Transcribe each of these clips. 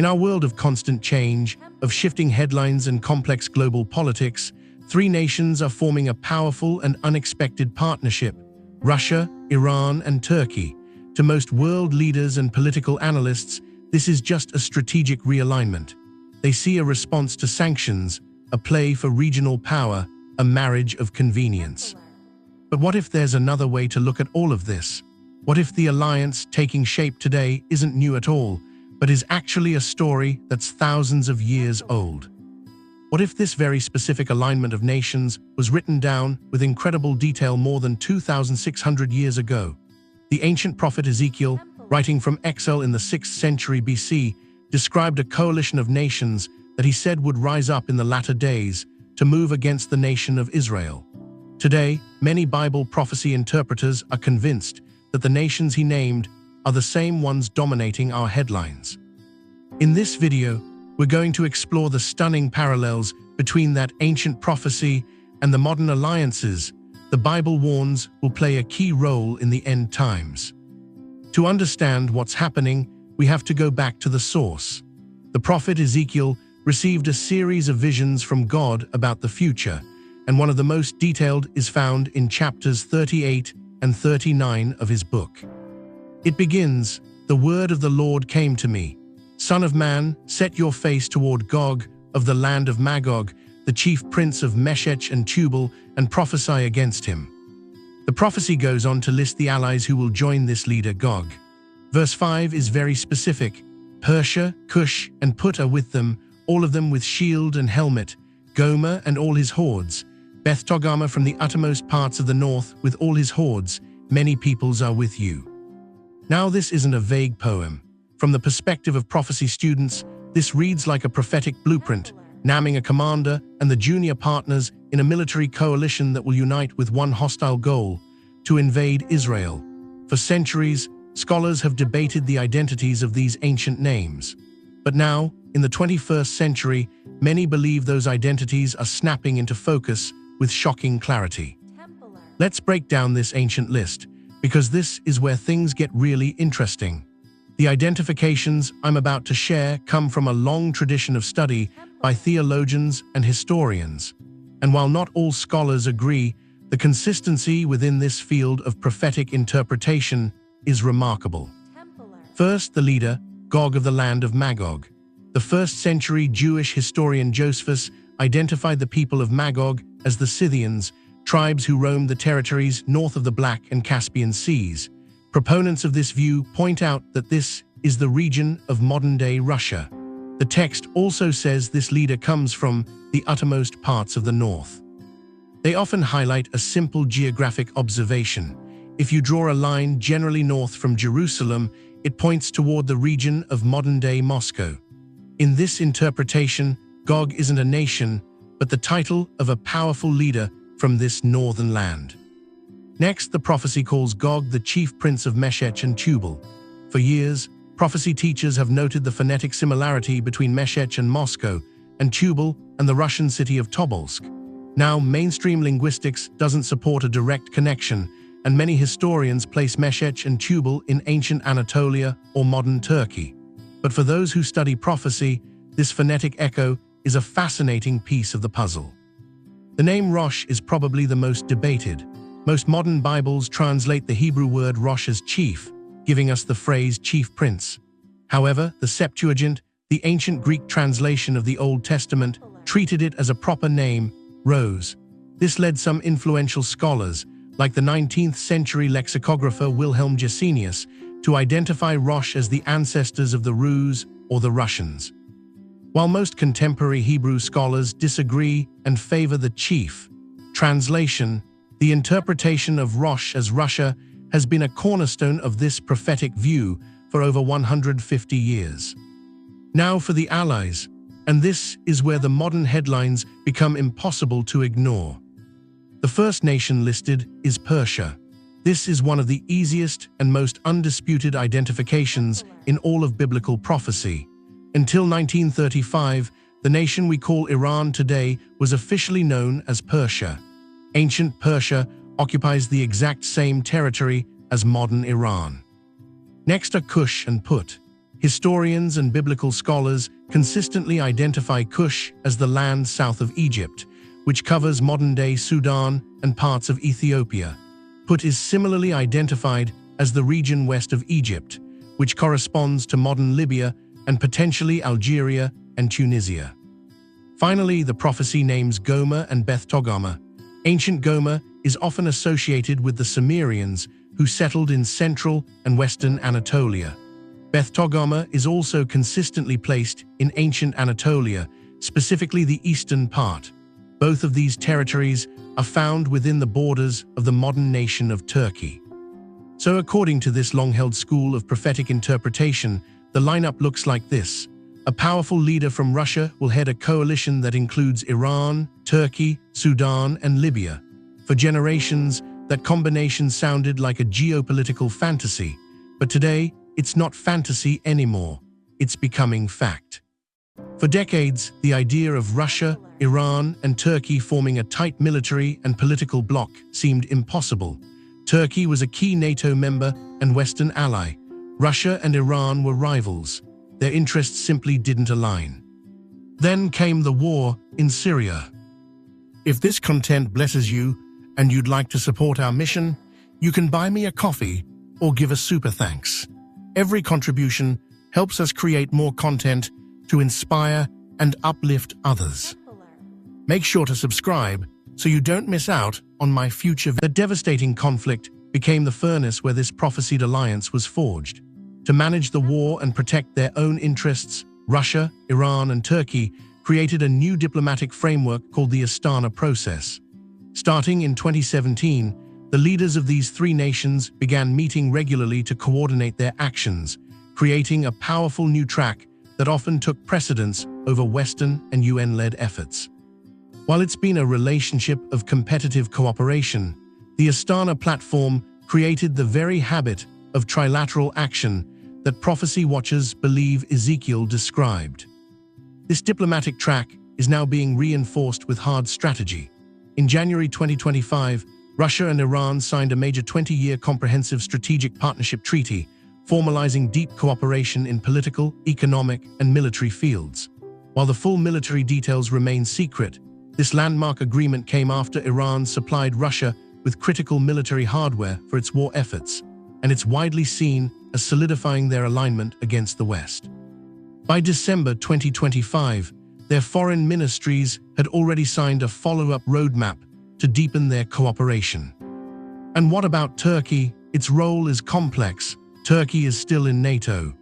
In our world of constant change, of shifting headlines and complex global politics, three nations are forming a powerful and unexpected partnership: Russia, Iran, and Turkey. To most world leaders and political analysts, this is just a strategic realignment. They see a response to sanctions, a play for regional power, a marriage of convenience. But what if there's another way to look at all of this? What if the alliance taking shape today isn't new at all, but is actually a story that's thousands of years old? What if this very specific alignment of nations was written down with incredible detail more than 2,600 years ago? The ancient prophet Ezekiel, writing from exile in the 6th century BC, described a coalition of nations that he said would rise up in the latter days to move against the nation of Israel. Today, many Bible prophecy interpreters are convinced that the nations he named are the same ones dominating our headlines. In this video, we're going to explore the stunning parallels between that ancient prophecy and the modern alliances the Bible warns will play a key role in the end times. To understand what's happening, we have to go back to the source. The prophet Ezekiel received a series of visions from God about the future, and one of the most detailed is found in chapters 38 and 39 of his book. It begins, "The word of the Lord came to me. Son of man, set your face toward Gog of the land of Magog, the chief prince of Meshech and Tubal, and prophesy against him." The prophecy goes on to list the allies who will join this leader Gog. Verse 5 is very specific. Persia, Cush, and Put are with them, all of them with shield and helmet, Gomer and all his hordes, Beth Togarmah from the uttermost parts of the north with all his hordes, many peoples are with you. Now this isn't a vague poem. From the perspective of prophecy students, this reads like a prophetic blueprint, naming a commander and the junior partners in a military coalition that will unite with one hostile goal: to invade Israel. For centuries, scholars have debated the identities of these ancient names. But now, in the 21st century, many believe those identities are snapping into focus with shocking clarity. Let's break down this ancient list, because this is where things get really interesting. The identifications I'm about to share come from a long tradition of study by theologians and historians. And while not all scholars agree, the consistency within this field of prophetic interpretation is remarkable. First, the leader, Gog of the land of Magog. The 1st century Jewish historian Josephus identified the people of Magog as the Scythians, tribes who roamed the territories north of the Black and Caspian Seas. Proponents of this view point out that this is the region of modern-day Russia. The text also says this leader comes from the uttermost parts of the north. They often highlight a simple geographic observation. If you draw a line generally north from Jerusalem, it points toward the region of modern-day Moscow. In this interpretation, Gog isn't a nation, but the title of a powerful leader from this northern land. Next, the prophecy calls Gog the chief prince of Meshech and Tubal. For years, prophecy teachers have noted the phonetic similarity between Meshech and Moscow, and Tubal and the Russian city of Tobolsk. Now, mainstream linguistics doesn't support a direct connection, and many historians place Meshech and Tubal in ancient Anatolia or modern Turkey. But for those who study prophecy, this phonetic echo is a fascinating piece of the puzzle. The name Rosh is probably the most debated. Most modern Bibles translate the Hebrew word Rosh as chief, giving us the phrase chief prince. However, the Septuagint, the ancient Greek translation of the Old Testament, treated it as a proper name, Rose. This led some influential scholars, like the 19th century lexicographer Wilhelm Gesenius, to identify Rosh as the ancestors of the Rus or the Russians. While most contemporary Hebrew scholars disagree and favor the chief translation, the interpretation of Rosh as Russia has been a cornerstone of this prophetic view for over 150 years. Now for the allies, and this is where the modern headlines become impossible to ignore. The first nation listed is Persia. This is one of the easiest and most undisputed identifications in all of biblical prophecy. Until 1935, the nation we call Iran today was officially known as Persia. Ancient Persia occupies the exact same territory as modern Iran. Next are Cush and Put. Historians and biblical scholars consistently identify Cush as the land south of Egypt, which covers modern-day Sudan and parts of Ethiopia. Put is similarly identified as the region west of Egypt, which corresponds to modern Libya and potentially Algeria and Tunisia. Finally, the prophecy names Gomer and Beth Togarmah. Ancient Gomer is often associated with the Sumerians who settled in central and western Anatolia. Beth Togarmah is also consistently placed in ancient Anatolia, specifically the eastern part. Both of these territories are found within the borders of the modern nation of Turkey. So according to this long-held school of prophetic interpretation, the lineup looks like this. A powerful leader from Russia will head a coalition that includes Iran, Turkey, Sudan, and Libya. For generations, that combination sounded like a geopolitical fantasy, but today, it's not fantasy anymore. It's becoming fact. For decades, the idea of Russia, Iran, and Turkey forming a tight military and political bloc seemed impossible. Turkey was a key NATO member and Western ally. Russia and Iran were rivals. Their interests simply didn't align. Then came the war in Syria. If this content blesses you and you'd like to support our mission, you can buy me a coffee or give a super thanks. Every contribution helps us create more content to inspire and uplift others. Make sure to subscribe so you don't miss out on my future. The devastating conflict became the furnace where this prophesied alliance was forged. To manage the war and protect their own interests, Russia, Iran, and Turkey created a new diplomatic framework called the Astana process. Starting in 2017, the leaders of these three nations began meeting regularly to coordinate their actions, creating a powerful new track that often took precedence over Western and UN-led efforts. While it's been a relationship of competitive cooperation, the Astana platform created the very habit of trilateral action that prophecy watchers believe Ezekiel described. This diplomatic track is now being reinforced with hard strategy. In January 2025, Russia and Iran signed a major 20-year comprehensive strategic partnership treaty, formalizing deep cooperation in political, economic, and military fields. While the full military details remain secret, this landmark agreement came after Iran supplied Russia with critical military hardware for its war efforts, and it's widely seen as solidifying their alignment against the West. By December 2025, their foreign ministries had already signed a follow-up roadmap to deepen their cooperation. And what about Turkey? Its role is complex. Turkey is still in NATO,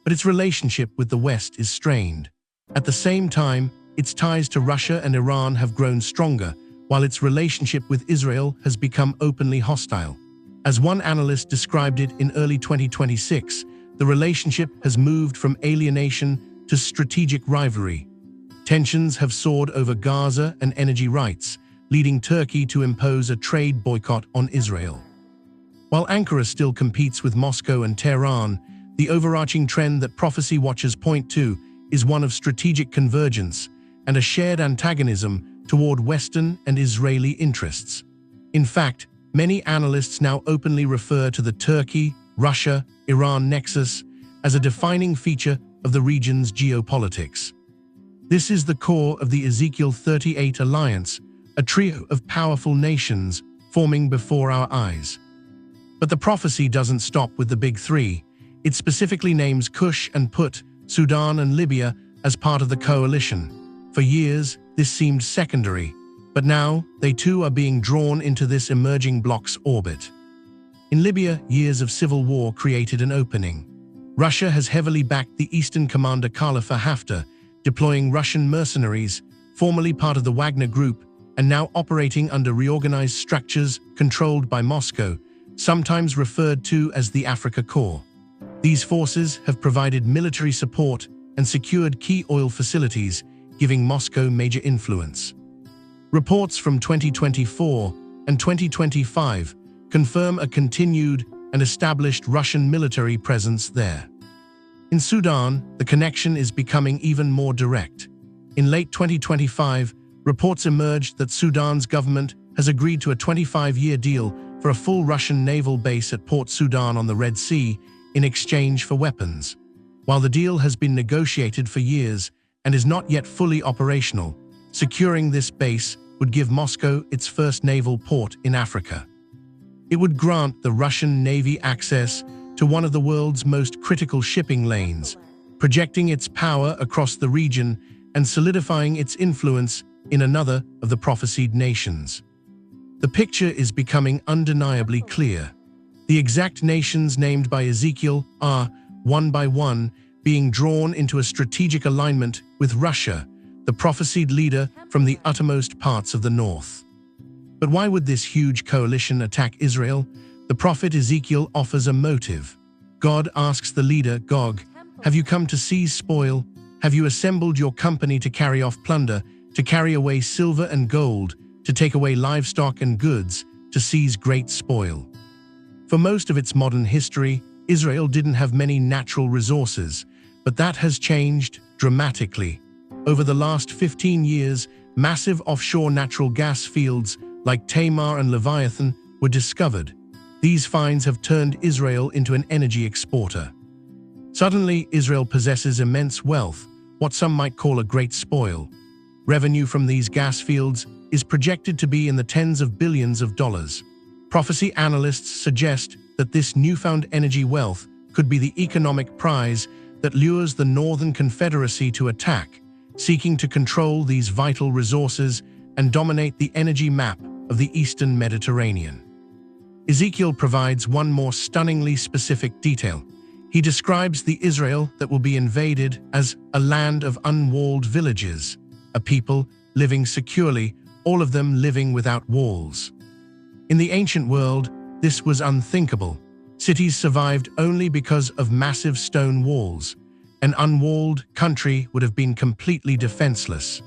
but its relationship with the West is strained. At the same time, its ties to Russia and Iran have grown stronger, while its relationship with Israel has become openly hostile. As one analyst described it in early 2026, the relationship has moved from alienation to strategic rivalry. Tensions have soared over Gaza and energy rights, leading Turkey to impose a trade boycott on Israel. While Ankara still competes with Moscow and Tehran, the overarching trend that prophecy watchers point to is one of strategic convergence and a shared antagonism toward Western and Israeli interests. In fact, many analysts now openly refer to the Turkey-Russia-Iran nexus as a defining feature of the region's geopolitics. This is the core of the Ezekiel 38 alliance, a trio of powerful nations forming before our eyes. But the prophecy doesn't stop with the big three. It specifically names Cush and Put, Sudan and Libya, as part of the coalition. For years, this seemed secondary, but now they too are being drawn into this emerging bloc's orbit. In Libya, years of civil war created an opening. Russia has heavily backed the Eastern commander Khalifa Haftar, deploying Russian mercenaries, formerly part of the Wagner Group, and now operating under reorganized structures controlled by Moscow, sometimes referred to as the Africa Corps. These forces have provided military support and secured key oil facilities, giving Moscow major influence. Reports from 2024 and 2025 confirm a continued and established Russian military presence there. In Sudan, the connection is becoming even more direct. In late 2025, reports emerged that Sudan's government has agreed to a 25-year deal for a full Russian naval base at Port Sudan on the Red Sea in exchange for weapons. While the deal has been negotiated for years and is not yet fully operational, securing this base would give Moscow its first naval port in Africa. It would grant the Russian Navy access to one of the world's most critical shipping lanes, projecting its power across the region and solidifying its influence in another of the prophesied nations. The picture is becoming undeniably clear. The exact nations named by Ezekiel are, one by one, being drawn into a strategic alignment with Russia, the prophesied leader from the uttermost parts of the north. But why would this huge coalition attack Israel? The prophet Ezekiel offers a motive. God asks the leader, Gog, "Have you come to seize spoil? Have you assembled your company to carry off plunder, to carry away silver and gold, to take away livestock and goods, to seize great spoil?" For most of its modern history, Israel didn't have many natural resources, but that has changed dramatically. Over the last 15 years, massive offshore natural gas fields like Tamar and Leviathan were discovered. These finds have turned Israel into an energy exporter. Suddenly, Israel possesses immense wealth, what some might call a great spoil. Revenue from these gas fields is projected to be in the tens of billions of dollars. Prophecy analysts suggest that this newfound energy wealth could be the economic prize that lures the Northern Confederacy to attack, seeking to control these vital resources and dominate the energy map of the Eastern Mediterranean. Ezekiel provides one more stunningly specific detail. He describes the Israel that will be invaded as a land of unwalled villages, a people living securely, all of them living without walls. In the ancient world, this was unthinkable. Cities survived only because of massive stone walls. An unwalled country would have been completely defenseless.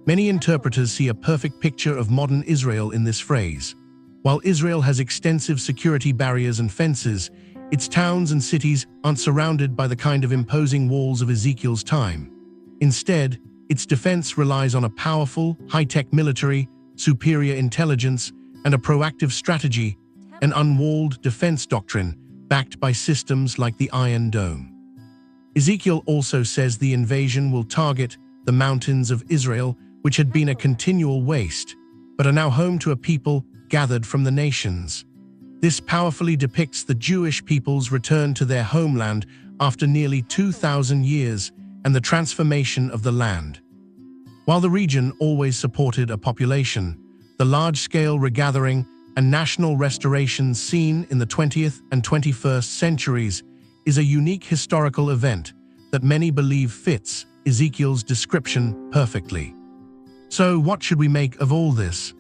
Many interpreters see a perfect picture of modern Israel in this phrase. While Israel has extensive security barriers and fences, its towns and cities aren't surrounded by the kind of imposing walls of Ezekiel's time. Instead, its defense relies on a powerful, high-tech military, superior intelligence, and a proactive strategy, an unwalled defense doctrine backed by systems like the Iron Dome. Ezekiel also says the invasion will target the mountains of Israel, which had been a continual waste, but are now home to a people gathered from the nations. This powerfully depicts the Jewish people's return to their homeland after nearly 2,000 years and the transformation of the land. While the region always supported a population, the large-scale regathering and national restoration seen in the 20th and 21st centuries is a unique historical event that many believe fits Ezekiel's description perfectly. So, what should we make of all this?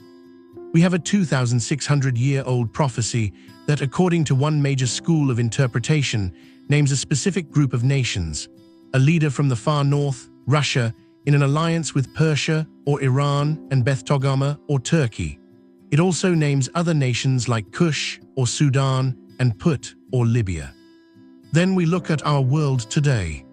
We have a 2,600-year-old prophecy that, according to one major school of interpretation, names a specific group of nations, a leader from the far north, Russia, in an alliance with Persia or Iran and Beth Togarmah or Turkey. It also names other nations like Cush or Sudan and Put or Libya. Then we look at our world today.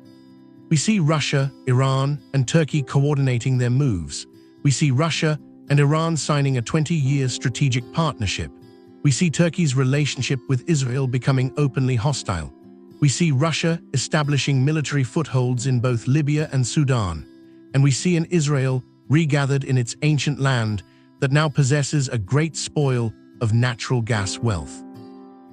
We see Russia, Iran, and Turkey coordinating their moves. We see Russia and Iran signing a 20-year strategic partnership. We see Turkey's relationship with Israel becoming openly hostile. We see Russia establishing military footholds in both Libya and Sudan. And we see an Israel regathered in its ancient land that now possesses a great spoil of natural gas wealth.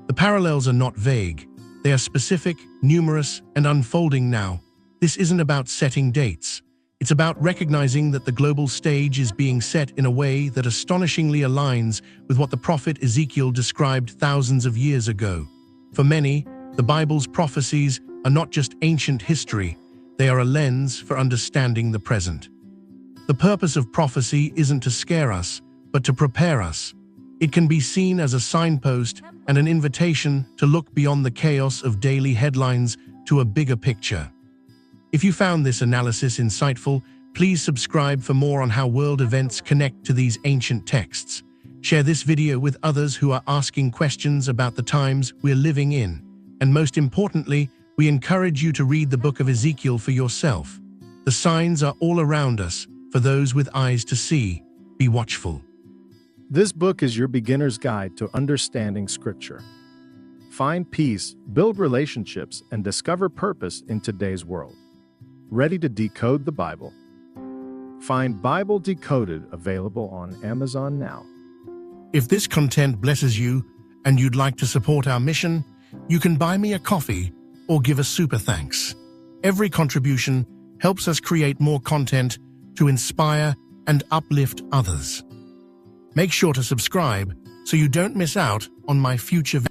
The parallels are not vague. They are specific, numerous, and unfolding now. This isn't about setting dates. It's about recognizing that the global stage is being set in a way that astonishingly aligns with what the prophet Ezekiel described thousands of years ago. For many, the Bible's prophecies are not just ancient history, they are a lens for understanding the present. The purpose of prophecy isn't to scare us, but to prepare us. It can be seen as a signpost and an invitation to look beyond the chaos of daily headlines to a bigger picture. If you found this analysis insightful, please subscribe for more on how world events connect to these ancient texts. Share this video with others who are asking questions about the times we're living in. And most importantly, we encourage you to read the book of Ezekiel for yourself. The signs are all around us. For those with eyes to see, be watchful. This book is your beginner's guide to understanding Scripture. Find peace, build relationships, and discover purpose in today's world. Ready to decode the Bible? Find Bible Decoded available on Amazon now. If this content blesses you and you'd like to support our mission, you can buy me a coffee or give a super thanks. Every contribution helps us create more content to inspire and uplift others. Make sure to subscribe so you don't miss out on my future videos.